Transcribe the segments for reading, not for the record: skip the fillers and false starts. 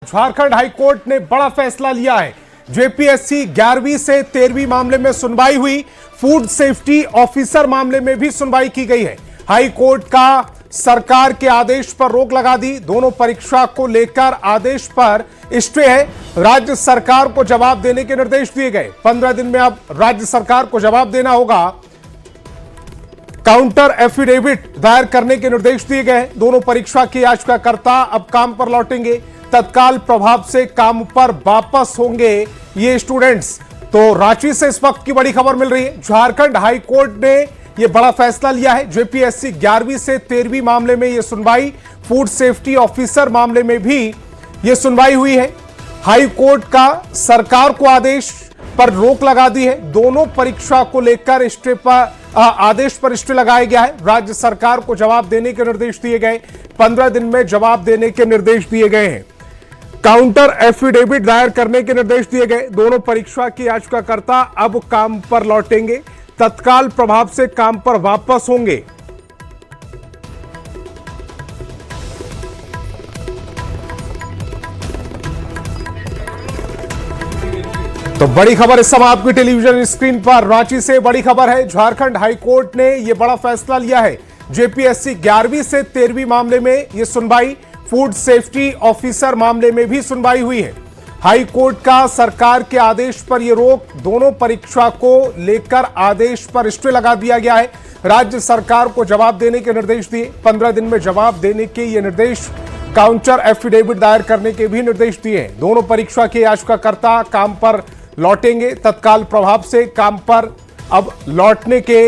Jharkhand high court ने बड़ा फैसला लिया है। जेपीएससी 11वीं से 13वीं मामले में सुनवाई हुई। फूड सेफ्टी ऑफिसर मामले में भी सुनवाई की गई है। हाईकोर्ट का सरकार के आदेश पर रोक लगा दी। दोनों परीक्षा को लेकर आदेश पर स्टे है। राज्य सरकार को जवाब देने के निर्देश दिए गए। 15 दिन में अब राज्य सरकार को जवाब देना होगा। काउंटर एफिडेविट दायर करने के निर्देश दिए गए। दोनों परीक्षा के याचिकाकर्ता अब काम पर लौटेंगे। तत्काल प्रभाव से काम पर वापस होंगे ये स्टूडेंट्स। तो रांची से इस वक्त की बड़ी खबर मिल रही है। झारखंड हाईकोर्ट ने यह बड़ा फैसला लिया है। जेपीएससी 11वीं से 13वीं मामले में यह सुनवाई, फूड सेफ्टी ऑफिसर मामले में भी यह सुनवाई हुई है। हाईकोर्ट का सरकार को आदेश पर रोक लगा दी है। दोनों परीक्षा को लेकर स्टे पर आदेश पर स्टे लगाया गया है। राज्य सरकार को जवाब देने के निर्देश दिए गए। 15 दिन में जवाब देने के निर्देश दिए गए हैं। काउंटर एफिडेविट दायर करने के निर्देश दिए गए। दोनों परीक्षा के याचिकाकर्ता अब काम पर लौटेंगे। तत्काल प्रभाव से काम पर वापस होंगे। तो बड़ी खबर इस समय आपकी टेलीविजन स्क्रीन पर। रांची से बड़ी खबर है। झारखंड हाईकोर्ट ने यह बड़ा फैसला लिया है। जेपीएससी 11वीं से 13वीं मामले में यह सुनवाई, फूड सेफ्टी ऑफिसर मामले में भी सुनवाई हुई है। हाईकोर्ट का सरकार के आदेश पर यह रोक, दोनों परीक्षा को लेकर आदेश पर स्टे लगा दिया गया है। राज्य सरकार को जवाब देने के निर्देश दिए। 15 दिन में जवाब देने के ये निर्देश, काउंटर एफिडेविट दायर करने के भी निर्देश दिए हैं। दोनों परीक्षा के याचिकाकर्ता काम पर लौटेंगे। तत्काल प्रभाव से काम पर अब लौटने के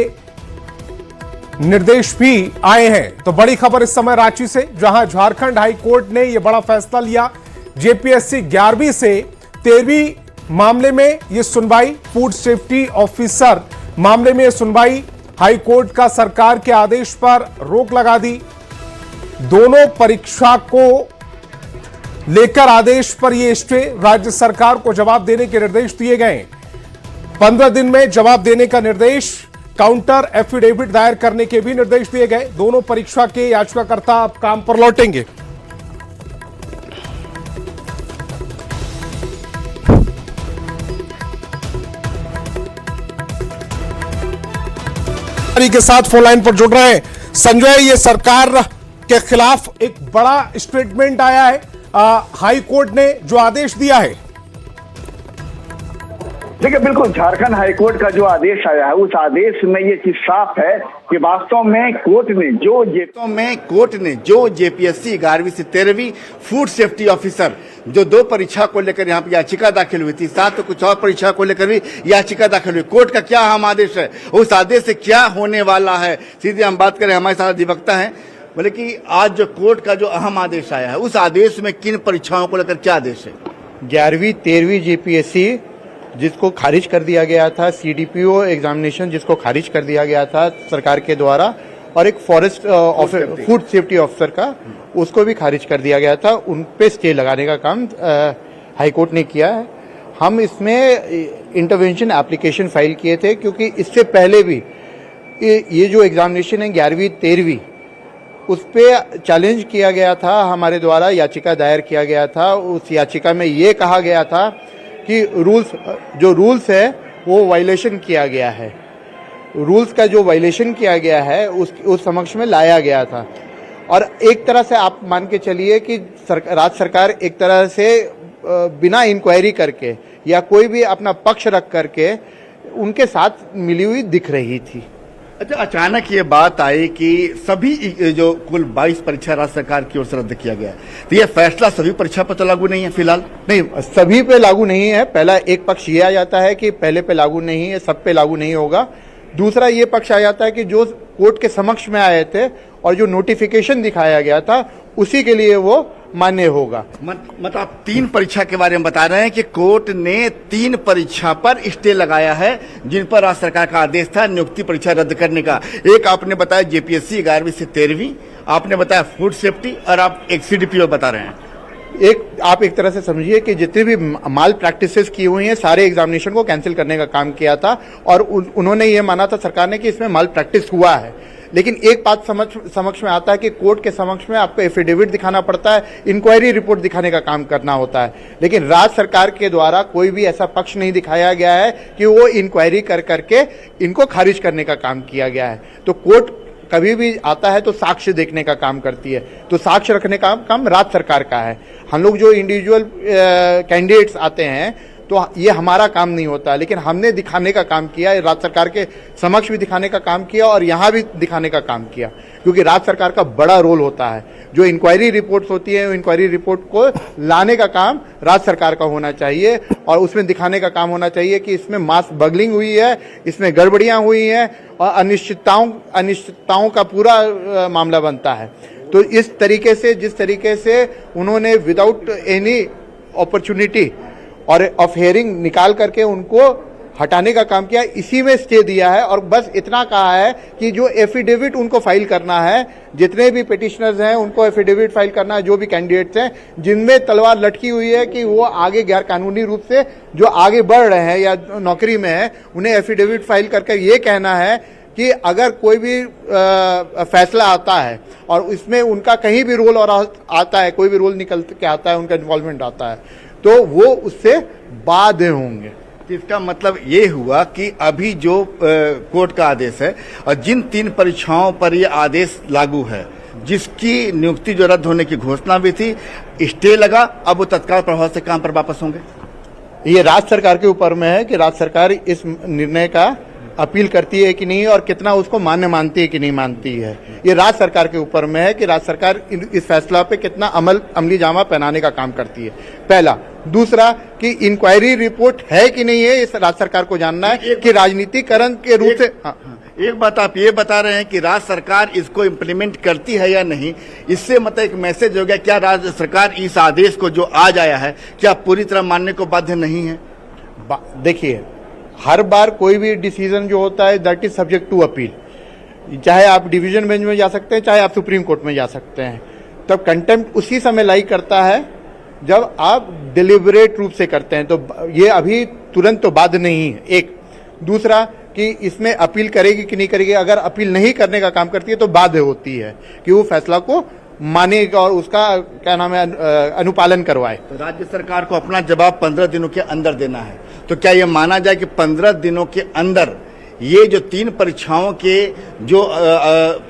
निर्देश भी आए हैं। तो बड़ी खबर इस समय रांची से, जहां झारखंड हाईकोर्ट ने यह बड़ा फैसला लिया। जेपीएससी 11वीं से 13वीं मामले में यह सुनवाई, फूड सेफ्टी ऑफिसर मामले में यह सुनवाई। हाईकोर्ट का सरकार के आदेश पर रोक लगा दी। दोनों परीक्षा को लेकर आदेश पर यह स्टे, राज्य सरकार को जवाब देने के निर्देश दिए गए। 15 दिन में जवाब देने का निर्देश, काउंटर एफिडेविट दायर करने के भी निर्देश दिए गए। दोनों परीक्षा के याचिकाकर्ता अब काम पर लौटेंगे। के साथ फोन लाइन पर जुड़ रहे हैं संजय। ये सरकार के खिलाफ एक बड़ा स्टेटमेंट आया है। हाई कोर्ट ने जो आदेश दिया है, देखिए बिल्कुल झारखंड हाईकोर्ट का जो आदेश आया है, उस आदेश में ये चीज साफ है कि वास्तव में कोर्ट ने जो जेपीएससी 11वीं से 13वीं फूड सेफ्टी ऑफिसर जो 2 परीक्षा को लेकर यहाँ पे याचिका दाखिल हुई थी, साथ तो कुछ और परीक्षा को लेकर भी याचिका दाखिल हुई। कोर्ट का क्या अहम आदेश है, उस आदेश से क्या होने वाला है, सीधे हम बात करें। हमारे साथ अधिवक्ता हैं, बोले कि आज जो कोर्ट का जो अहम आदेश आया है, उस आदेश में किन परीक्षाओं को लेकर क्या आदेश है? 11वीं 13वीं जेपीएससी जिसको खारिज कर दिया गया था, सीडीपीओ एग्जामिनेशन जिसको खारिज कर दिया गया था सरकार के द्वारा, और एक फॉरेस्ट फूड सेफ्टी ऑफिसर का, उसको भी खारिज कर दिया गया था। उन पे स्टे लगाने का काम हाईकोर्ट ने किया है। हम इसमें इंटरवेंशन एप्लीकेशन फाइल किए थे, क्योंकि इससे पहले भी ये जो एग्जामिनेशन है 11वीं 13वीं, उस पे चैलेंज किया गया था, हमारे द्वारा याचिका दायर किया गया था। उस याचिका में ये कहा गया था कि रूल्स है वो वायलेशन किया गया है। रूल्स का जो वायलेशन किया गया है उस समक्ष में लाया गया था। और एक तरह से आप मान के चलिए कि राज्य सरकार एक तरह से बिना इंक्वायरी करके या कोई भी अपना पक्ष रख करके उनके साथ मिली हुई दिख रही थी। अच्छा, अचानक ये बात आई कि सभी जो कुल 22 परीक्षा राज्य सरकार की ओर से रद्द किया गया, तो ये फैसला सभी परीक्षा पर तो लागू नहीं है फिलहाल? नहीं, सभी पे लागू नहीं है। पहला एक पक्ष ये आ जाता है कि पहले पे लागू नहीं है, सब पे लागू नहीं होगा। दूसरा ये पक्ष आ जाता है कि जो कोर्ट के समक्ष में आए थे और जो नोटिफिकेशन दिखाया गया था, उसी के लिए वो मान्य होगा। मतलब आप 3 परीक्षा के बारे में बता रहे हैं कि कोर्ट ने 3 परीक्षा पर स्टे लगाया है, जिन पर राज्य सरकार का आदेश था नियुक्ति परीक्षा रद्द करने का। एक आपने बताया जेपीएससी 11वीं से 13वीं, आपने बताया फूड सेफ्टी, और आप एक सीडीपीओ बता रहे हैं। आप एक तरह से समझिए कि जितने भी माल प्रैक्टिसेस की हुई हैं, सारे एग्जामिनेशन को कैंसिल करने का काम किया था, और उन्होंने ये माना था सरकार ने कि इसमें माल प्रैक्टिस हुआ है। लेकिन एक बात समक्ष में आता है कि कोर्ट के समक्ष में आपको एफिडेविट दिखाना पड़ता है, इंक्वायरी रिपोर्ट दिखाने का काम करना होता है, लेकिन राज्य सरकार के द्वारा कोई भी ऐसा पक्ष नहीं दिखाया गया है कि वो इंक्वायरी कर करके इनको खारिज करने का काम किया गया है। तो कोर्ट कभी भी आता है तो साक्ष्य देखने का काम करती है, तो साक्ष्य रखने का काम राज्य सरकार का है। हम लोग जो इंडिविजुअल कैंडिडेट्स आते हैं तो ये हमारा काम नहीं होता, लेकिन हमने दिखाने का काम किया, राज्य सरकार के समक्ष भी दिखाने का काम किया और यहाँ भी दिखाने का काम किया, क्योंकि राज्य सरकार का बड़ा रोल होता है। जो इंक्वायरी रिपोर्ट्स होती है, इंक्वायरी रिपोर्ट को लाने का काम राज्य सरकार का होना चाहिए और उसमें दिखाने का काम होना चाहिए कि इसमें मास बगलिंग हुई है, इसमें गड़बड़ियां हुई हैं और अनिश्चितताओं का पूरा मामला बनता है। तो इस तरीके से, जिस तरीके से उन्होंने विदाउट एनी अपॉर्चुनिटी और ऑफ हेयरिंग निकाल करके उनको हटाने का काम किया, इसी में स्टे दिया है और बस इतना कहा है कि जो एफिडेविट उनको फाइल करना है, जितने भी पिटिशनर्स हैं उनको एफिडेविट फाइल करना है, जो भी कैंडिडेट्स हैं जिनमें तलवार लटकी हुई है कि वो आगे गैर कानूनी रूप से जो आगे बढ़ रहे हैं या नौकरी में है, उन्हें एफिडेविट फाइल करके ये कहना है कि अगर कोई भी फैसला आता है और इसमें उनका कहीं भी रोल और आता है, कोई भी रोल निकल के आता है, उनका इन्वॉल्वमेंट आता है, तो वो उससे बाध्य होंगे। इसका मतलब ये हुआ कि अभी जो कोर्ट का आदेश है और जिन 3 परीक्षाओं पर ये आदेश लागू है, जिसकी नियुक्ति जो रद्द होने की घोषणा भी थी, स्टे लगा, अब वो तत्काल प्रभाव से काम पर वापस होंगे। ये राज्य सरकार के ऊपर में है कि राज्य सरकार इस निर्णय का अपील करती है कि नहीं और कितना उसको मान्य मानती है कि नहीं मानती है। ये राज्य सरकार के ऊपर में है कि राज्य सरकार इस फैसला पे कितना अमली जामा पहनाने का काम करती है, पहला। दूसरा कि इंक्वायरी रिपोर्ट है कि नहीं है, इस राज्य सरकार को जानना है कि राजनीतिकरण के रूप से। एक बात आप ये बता रहे हैं कि राज्य सरकार इसको इम्प्लीमेंट करती है या नहीं, इससे मतलब एक मैसेज हो गया, क्या राज्य सरकार इस आदेश को जो आज आया है क्या पूरी तरह मानने को बाध्य नहीं है? देखिए, हर बार कोई भी डिसीजन जो होता है that is subject to appeal. चाहे आप डिवीजन बेंच में जा सकते हैं, चाहे आप सुप्रीम कोर्ट में जा सकते हैं। तब कंटेम्प्ट उसी समय लाई करता है जब आप डिलिबरेट रूप से करते हैं, तो ये अभी तुरंत तो बाध्य नहीं है। एक दूसरा कि इसमें अपील करेगी कि नहीं करेगी, अगर अपील नहीं करने का काम करती है तो बाध्य होती है कि वो फैसला को मानेगा और उसका क्या नाम है अनुपालन करवाए। तो राज्य सरकार को अपना जवाब 15 दिनों के अंदर देना है, तो क्या ये माना जाए कि 15 दिनों के अंदर ये जो 3 परीक्षाओं के जो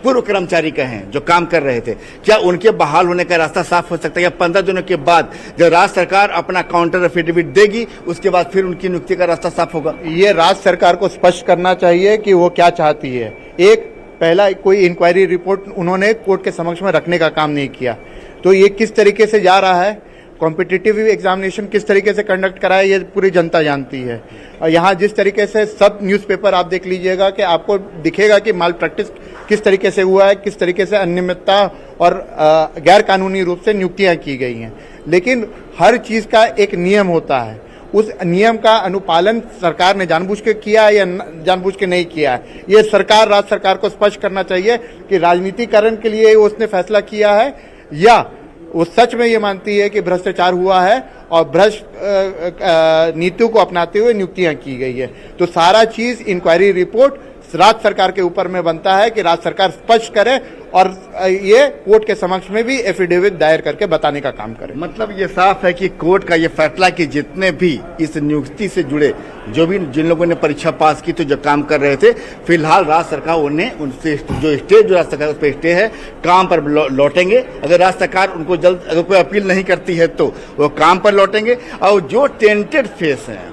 पूर्व कर्मचारी का हैं, जो काम कर रहे थे, क्या उनके बहाल होने का रास्ता साफ हो सकता है? या 15 दिनों के बाद जब राज्य सरकार अपना काउंटर एफिडेविट देगी उसके बाद फिर उनकी नियुक्ति का रास्ता साफ होगा? ये राज्य सरकार को स्पष्ट करना चाहिए कि वो क्या चाहती है। एक पहला, कोई इंक्वायरी रिपोर्ट उन्होंने कोर्ट के समक्ष में रखने का काम नहीं किया, तो ये किस तरीके से जा रहा है, कॉम्पिटिटिव एग्जामिनेशन किस तरीके से कंडक्ट कराया, ये पूरी जनता जानती है। और यहाँ जिस तरीके से सब न्यूज़पेपर आप देख लीजिएगा कि आपको दिखेगा कि माल प्रैक्टिस किस तरीके से हुआ है, किस तरीके से अनियमितता और गैर कानूनी रूप से नियुक्तियाँ की गई हैं। लेकिन हर चीज़ का एक नियम होता है, उस नियम का अनुपालन सरकार ने जानबूझ के किया है या जानबूझ के नहीं किया है, ये सरकार, राज्य सरकार को स्पष्ट करना चाहिए कि राजनीतिकरण के लिए उसने फैसला किया है या वो सच में ये मानती है कि भ्रष्टाचार हुआ है और भ्रष्ट नीतियों को अपनाते हुए नियुक्तियां की गई है। तो सारा चीज इंक्वायरी रिपोर्ट राज्य सरकार के ऊपर में बनता है कि राज्य सरकार स्पष्ट करे और ये कोर्ट के समक्ष में भी एफिडेविट दायर करके बताने का काम करे। मतलब ये साफ है कि कोर्ट का ये फैसला कि जितने भी इस नियुक्ति से जुड़े जिन लोगों ने परीक्षा पास की तो जो काम कर रहे थे, फिलहाल राज्य सरकार उन्हें उनसे जो स्टे जो राज्य सरकार उस पर स्टे है, काम पर लौटेंगे। अगर राज्य सरकार उनको जल्द अगर कोई अपील नहीं करती है तो वो काम पर लौटेंगे। और जो टेंटेड फेस हैं,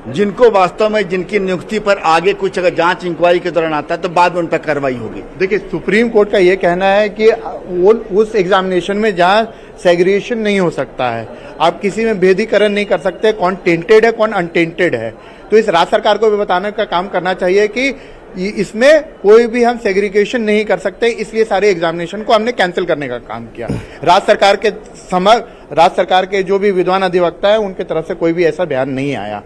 जिनको वास्तव में जिनकी नियुक्ति पर आगे कुछ अगर जांच इंक्वायरी के दौरान आता है तो बाद में उन पर कार्रवाई होगी। देखिए, सुप्रीम कोर्ट का ये कहना है कि वो उस एग्जामिनेशन में जहां सेग्रीगेशन नहीं हो सकता है, आप किसी में भेदीकरण नहीं कर सकते, कौन टेंटेड है कौन अनटेंटेड है, तो इस राज्य सरकार को भी बताने का काम करना चाहिए कि इसमें कोई भी हम सेग्रीगेशन नहीं कर सकते, इसलिए सारे एग्जामिनेशन को हमने कैंसिल करने का काम किया। राज्य सरकार के जो भी विद्वान अधिवक्ता है उनके तरफ से कोई भी ऐसा बयान नहीं आया।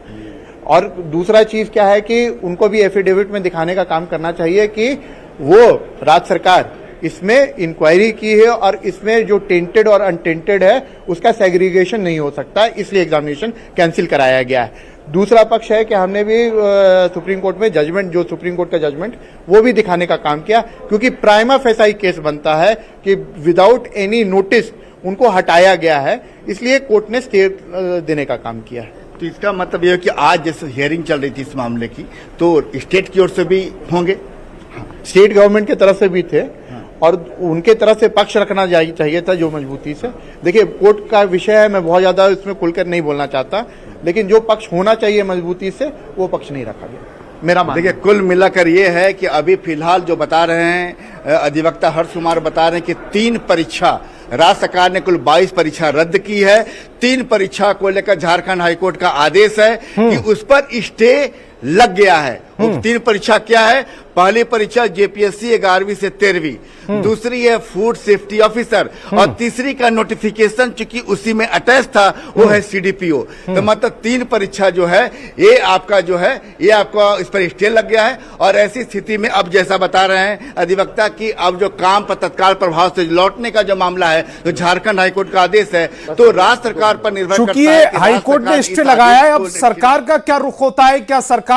और दूसरा चीज क्या है कि उनको भी एफिडेविट में दिखाने का काम करना चाहिए कि वो राज्य सरकार इसमें इंक्वायरी की है और इसमें जो टेंटेड और अनटेंटेड है उसका सेग्रीगेशन नहीं हो सकता, इसलिए एग्जामिनेशन कैंसिल कराया गया है। दूसरा पक्ष है कि हमने भी सुप्रीम कोर्ट में जजमेंट, जो सुप्रीम कोर्ट का जजमेंट, वो भी दिखाने का काम किया, क्योंकि प्राइमा फेसाई केस बनता है कि विदाउट एनी नोटिस उनको हटाया गया है, इसलिए कोर्ट ने स्टे देने का काम किया है। तो इसका मतलब यह है कि आज जैसे हियरिंग चल रही थी इस मामले की, तो स्टेट की ओर से भी होंगे, स्टेट गवर्नमेंट की तरफ से भी थे और उनके तरफ से पक्ष रखना चाहिए था जो मजबूती से। देखिए, कोर्ट का विषय है, मैं बहुत ज्यादा इसमें खुलकर नहीं बोलना चाहता, लेकिन जो पक्ष होना चाहिए मजबूती से वो पक्ष नहीं रखा गया, मेरा मानना। देखिए, कुल मिलाकर ये है कि अभी फिलहाल जो बता रहे हैं अधिवक्ता हर्ष कुमार बता रहे हैं कि 3 परीक्षा राज्य सरकार ने कुल 22 परीक्षा रद्द की है। 3 परीक्षा को लेकर झारखंड हाईकोर्ट का आदेश है कि उस पर स्टे लग गया है। वो 3 परीक्षा क्या है? पहली परीक्षा जेपीएससी 11वीं से 13वीं, दूसरी है फूड सेफ्टी ऑफिसर और तीसरी का नोटिफिकेशन चूंकि उसी में अटैच था वो है सीडीपीओ। तो मतलब 3 परीक्षा जो है ये आपका जो है ये आपका इस पर स्टे लग गया है। और ऐसी स्थिति में अब जैसा बता रहे हैं अधिवक्ता की अब जो काम पर तत्काल प्रभाव से लौटने का जो मामला है तो झारखंड हाईकोर्ट का आदेश है, तो राज्य सरकार पर निर्भर करता चूंकि है कि हाईकोर्ट ने स्टे लगाया है, अब सरकार का क्या रुख होता है? क्या सरकार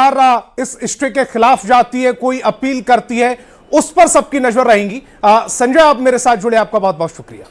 इस स्टे के खिलाफ जाती है, कोई अपील करती है? उस पर सबकी नजर रहेगी। संजय, आप मेरे साथ जुड़े, आपका बहुत बहुत शुक्रिया।